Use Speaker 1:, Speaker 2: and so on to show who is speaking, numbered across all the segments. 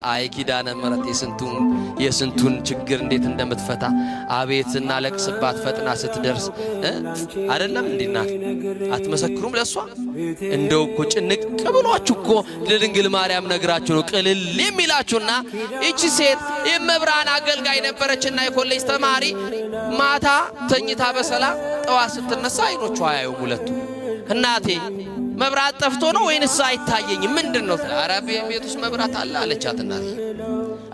Speaker 1: አይ ኪዳነ ምሕረት የስንቱን ችግር እንዴት እንደምትፈታ አቤትና ለቅስባት ፈጥና ስትደርስ አይደለም እንዲና አትመሰክሩም ለሷ እንደው እኮ ጭንቅ ብሏችሁ እኮ ለድንግል ማርያም ነግራችሁ ነው ቅልል የሚላችሁና እቺ ሴት የመብራን አገልጋይ ነበረችና የኮሌጅ ተማሪ ማታ ተኝታ በሰላም ጠዋት ስትነሳ አይኖቿ አያዩ ሁለቱ እናቴ መብራት ጠፍቶ ነው ወይንስ አይታየኝም ምንድነው? ኧረ ቤት ውስጥ መብራት አለ አለቻት እናቴ።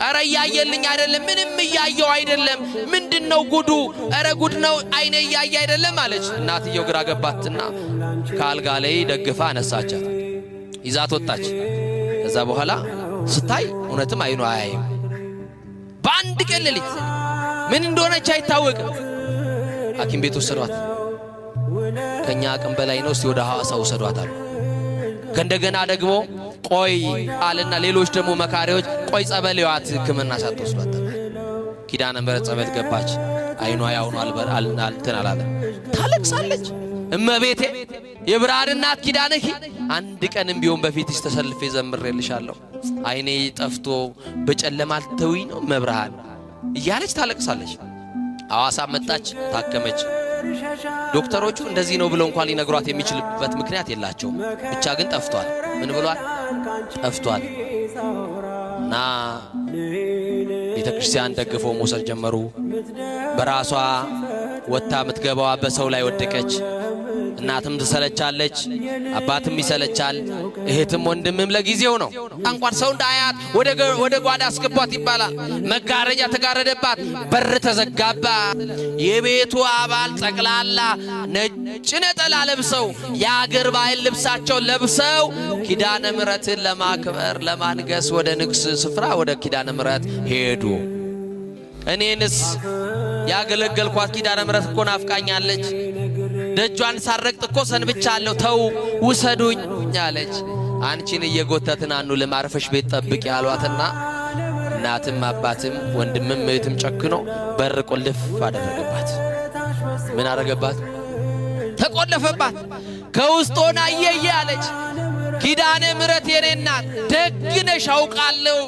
Speaker 1: ኧረ ያየልኝ አይደለም ምንም ያየው አይደለም ምንድነው ጉዱ? ኧረ ጉድ ነው አይኔ ያየ አይደለም አለች። እናትየው ግራ ገባትና ካልጋ ላይ ደግፋ አነሳቻት ይዛት ወጣች። ከዛ በኋላ ስታይ እውነትም አይኗ አያይም። በአንድ ቀን ሌሊት ምን እንደሆነች አይታወቅም። ሐኪም ቤት ወሰዷት። ከኛ አቅም በላይ ነው እስቲ ወደ ሐዋሳ ወሰዷት አሉ። ከእንደገና ደግሞ ቆይ አለና ሌሎች ደግሞ መካሪዎች ቆይ ጸበል ይዋት ሕክምና ሳትወስዷት ኪዳነ ምሕረት ጸበል ገባች። አይኗ ያው ነው አልተን አላለ። ታለቅሳለች። እመቤቴ የብርሃን እናት ኪዳነኪ አንድ ቀንም ቢሆን በፊትሽ ተሰልፌ ዘምሬልሻለሁ አይኔ ጠፍቶ በጨለማ አልተውኝ ነው መብርሃን እያለች ታለቅሳለች። ሐዋሳ መጣች፣ ታከመች። ዶክተሮቹ እንደዚህ ነው ብለው እንኳን ሊነግሯት የሚችልበት ምክንያት የላቸውም። ብቻ ግን ጠፍቷል። ምን ብሏል? ጠፍቷል። እና ቤተክርስቲያን ደግፈው መውሰድ ጀመሩ። በራሷ ወጣ ምትገባዋ በሰው ላይ ወደቀች። እናትም ትሰለቻለች፣ አባትም ይሰለቻል፣ እህትም ወንድምም ለጊዜው ነው። እንኳን ሰው እንዳያት ወደ ጓዳ አስገቧት ይባላል። መጋረጃ ተጋረደባት፣ በር ተዘጋባት። የቤቱ አባል ጠቅላላ ነጭ ነጠላ ለብሰው የአገር ባህል ልብሳቸው ለብሰው ኪዳነ ምሕረትን ለማክበር ለማንገስ ወደ ንግስ ስፍራ ወደ ኪዳነ ምሕረት ሄዱ። እኔንስ ያገለገልኳት ኪዳነ ምሕረት እኮ ናፍቃኛለች። ደጇን ሳረግጥ እኮ ሰንብቻለሁ ተው ውሰዱኝ አለች። አንቺን እየጎተትን አኑ ለማርፈሽ ቤት ጠብቂ ያሏትና እናትም አባትም ወንድምም እህትም ጨክኖ በር ቆልፍ አደረገባት። ምን አደረገባት? ተቆለፈባት። ከውስጥ ሆና እየየ አለች። ኪዳነ ምሕረት የኔ እናት ደግነሽ አውቃለሁ፣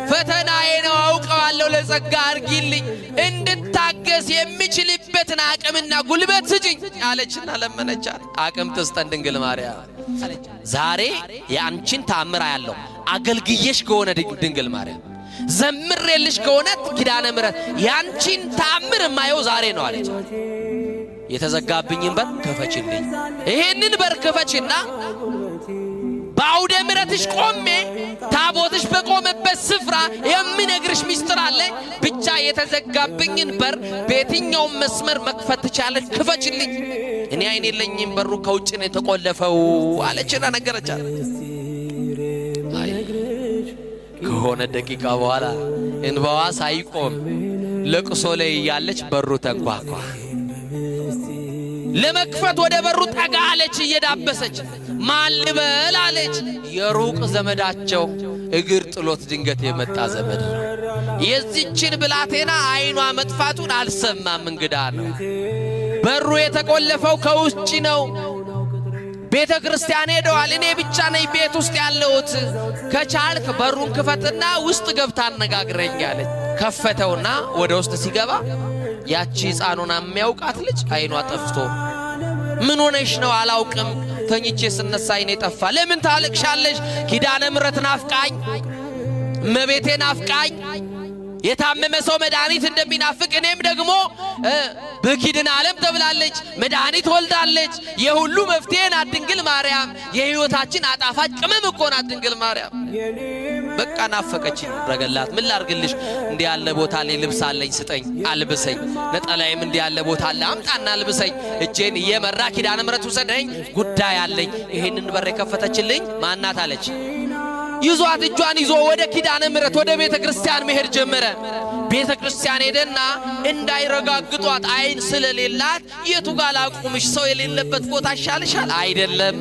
Speaker 1: ፈተናዬ ነው አውቀዋለሁ፣ ለጸጋ አርጊልኝ እንድታገስ የሚችልበትን አቅምና ጉልበት ስጪኝ አለችና ለመነቻት። አቅም ትስጠን ድንግል ማርያም። ዛሬ የአንቺን ታምራ ያለው አገልግየሽ ከሆነ ድንግል ማርያም ዘምሬልሽ ከሆነ ኪዳነ ምሕረት ያንቺን ታምር ማየው ዛሬ ነው አለች። የተዘጋብኝን በር ክፈችልኝ። ይሄንን በር ክፈችና በአውደ ምሕረትሽ ቆሜ ታቦትሽ በቆመበት ስፍራ የሚነግርሽ ሚስጥር አለ። ብቻ የተዘጋብኝን በር በየትኛውም መስመር መክፈት ትቻለሽ፣ ክፈችልኝ። እኔ አይኔ የለኝም በሩ ከውጭ ነው የተቆለፈው አለችና ነገረቻት። ከሆነ ደቂቃ በኋላ እንባዋ ሳይቆም ለቅሶ ላይ ያለች በሩ ተንኳኳ። ለመክፈት ወደ በሩ ጠጋ አለች እየዳበሰች። ማን ልበል አለች። የሩቅ ዘመዳቸው እግር ጥሎት ድንገት የመጣ ዘመድ ነው። የዚችን ብላቴና አይኗ መጥፋቱን አልሰማም፣ እንግዳ ነው። በሩ የተቆለፈው ከውጭ ነው። ቤተ ክርስቲያን ሄደዋል። እኔ ብቻ ነኝ ቤት ውስጥ ያለሁት። ከቻልክ በሩን ክፈትና ውስጥ ገብታ አነጋግረኝ አለች። ከፈተውና ወደ ውስጥ ሲገባ ያቺ ሕፃኑን የሚያውቃት ልጅ አይኗ ጠፍቶ ምን ሆነሽ ነው? አላውቅም፣ ተኝቼ ስነሳ አይኔ ጠፋ። ለምን ታለቅሻለሽ? ኪዳነ ምሕረት ናፍቃኝ፣ እመቤቴ ናፍቃኝ። የታመመ ሰው መድኃኒት እንደሚናፍቅ እኔም ደግሞ በኪድን ዓለም ተብላለች፣ መድኃኒት ወልዳለች። የሁሉ መፍትሄ ናት ድንግል ማርያም። የሕይወታችን አጣፋጭ ቅመም እኮ ናት ድንግል ማርያም። በቃ ናፈቀችኝ፣ ረገላት። ምን ላርግልሽ? እንዲህ ያለ ቦታ ላይ ልብስ አለኝ ስጠኝ አልብሰኝ፣ ነጠላይም እንዲህ ያለ ቦታ አለ አምጣና አልብሰኝ። እጄን እየመራ ኪዳነ ምሕረት ውሰደኝ፣ ጉዳይ አለኝ። ይሄንን በር የከፈተችልኝ ማናት አለች። ይዟት እጇን ይዞ ወደ ኪዳነ ምሕረት ወደ ቤተ ክርስቲያን መሄድ ጀመረ። ቤተ ክርስቲያን ሄደና እንዳይረጋግጧት አይን ስለሌላት የቱ ጋር ላቁምሽ? ሰው የሌለበት ቦታ ይሻልሻል? አይደለም፣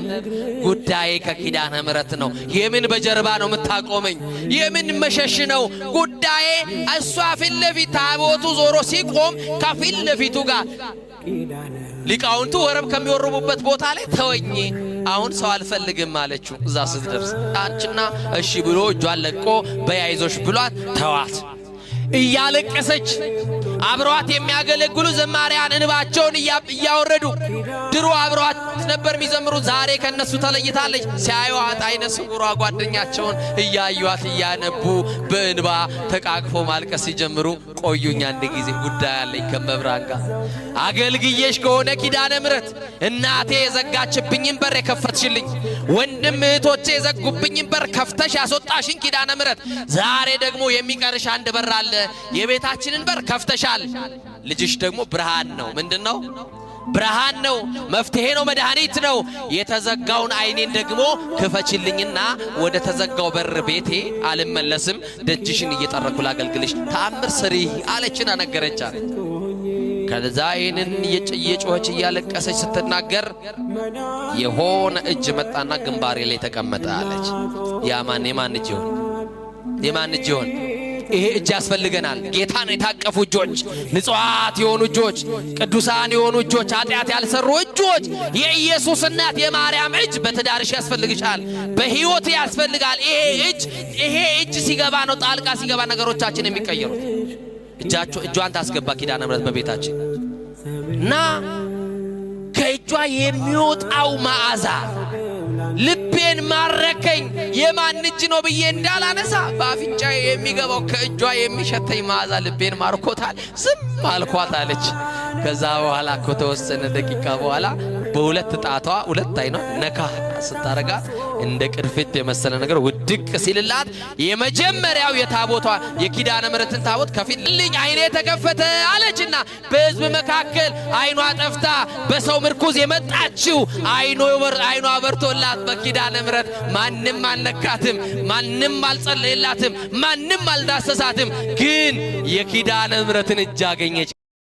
Speaker 1: ጉዳዬ ከኪዳነ ምሕረት ነው። የምን በጀርባ ነው የምታቆመኝ? የምን መሸሽ ነው ጉዳዬ? እሷ ፊት ለፊት ታቦቱ ዞሮ ሲቆም ከፊት ለፊቱ ጋር ሊቃውንቱ ወረብ ከሚወርቡበት ቦታ ላይ ተወኝ አሁን ሰው አልፈልግም አለችው። እዛ ስትደርስ አንቺና እሺ ብሎ እጇን ለቆ በያይዞሽ ብሏት ተዋት። እያለቀሰች አብሯት የሚያገለግሉ ዘማሪያን እንባቸውን እያወረዱ ድሮ አብሯት ነበር የሚዘምሩ፣ ዛሬ ከነሱ ተለይታለች። ሲያዩዋት አይነ ስውሯ ጓደኛቸውን እያዩዋት እያነቡ በእንባ ተቃቅፎ ማልቀስ ሲጀምሩ ቆዩኝ አንድ ጊዜ ጉዳይ አለኝ ከመብራን ጋር አገልግዬሽ ከሆነ ኪዳነ ምሕረት እናቴ የዘጋችብኝን በር የከፈትሽልኝ፣ ወንድም እህቶቼ የዘጉብኝን በር ከፍተሽ ያስወጣሽኝ ኪዳነ ምሕረት፣ ዛሬ ደግሞ የሚቀርሽ አንድ በር አለ። የቤታችንን በር ከፍተሻል። ልጅሽ ደግሞ ብርሃን ነው። ምንድነው? ብርሃን ነው፣ መፍትሄ ነው፣ መድኃኒት ነው። የተዘጋውን አይኔን ደግሞ ክፈችልኝና ወደ ተዘጋው በር ቤቴ አልመለስም፣ ደጅሽን እየጠረኩ ላገልግልሽ፣ ተአምር ስሪ አለችና ነገረቻት። ከዛ ይህንን እየጮኸች እያለቀሰች ስትናገር የሆነ እጅ መጣና ግንባሬ ላይ ተቀመጠ አለች። ያማን የማን እጅ ይሆን? የማን እጅ ይሆን? ይሄ እጅ ያስፈልገናል። ጌታን የታቀፉ እጆች፣ ንጹሃት የሆኑ እጆች፣ ቅዱሳን የሆኑ እጆች፣ ኃጢአት ያልሰሩ እጆች። የኢየሱስ እናት የማርያም እጅ በትዳርሽ ያስፈልግሻል፣ በህይወት ያስፈልጋል። ይሄ እጅ ሲገባ ነው ጣልቃ ሲገባ ነገሮቻችን የሚቀየሩት። እጇን ታስገባ ኪዳነ ምሕረት በቤታችን እና ከእጇ የሚወጣው መዓዛ ልቤን ማረከኝ። የማን እጅ ነው ብዬ እንዳላነሳ በአፍንጫ የሚገባው ከእጇ የሚሸተኝ መዓዛ ልቤን ማርኮታል። ዝም አልኳት አለች። ከዛ በኋላ ከተወሰነ ደቂቃ በኋላ በሁለት ጣቷ ሁለት አይኗ ነካ ስታረጋት እንደ ቅርፊት የመሰለ ነገር ውድቅ ሲልላት የመጀመሪያው የታቦቷ የኪዳነ ምሕረትን ታቦት ከፊልልኝ አይኔ ተከፈተ አለችና በሕዝብ መካከል አይኗ ጠፍታ በሰው ምርኩዝ የመጣችው አይኗ በርቶላት በኪዳነ ምሕረት ማንም አልነካትም፣ ማንም አልጸለየላትም፣ ማንም አልዳሰሳትም። ግን የኪዳነ ምሕረትን እጅ አገኘች።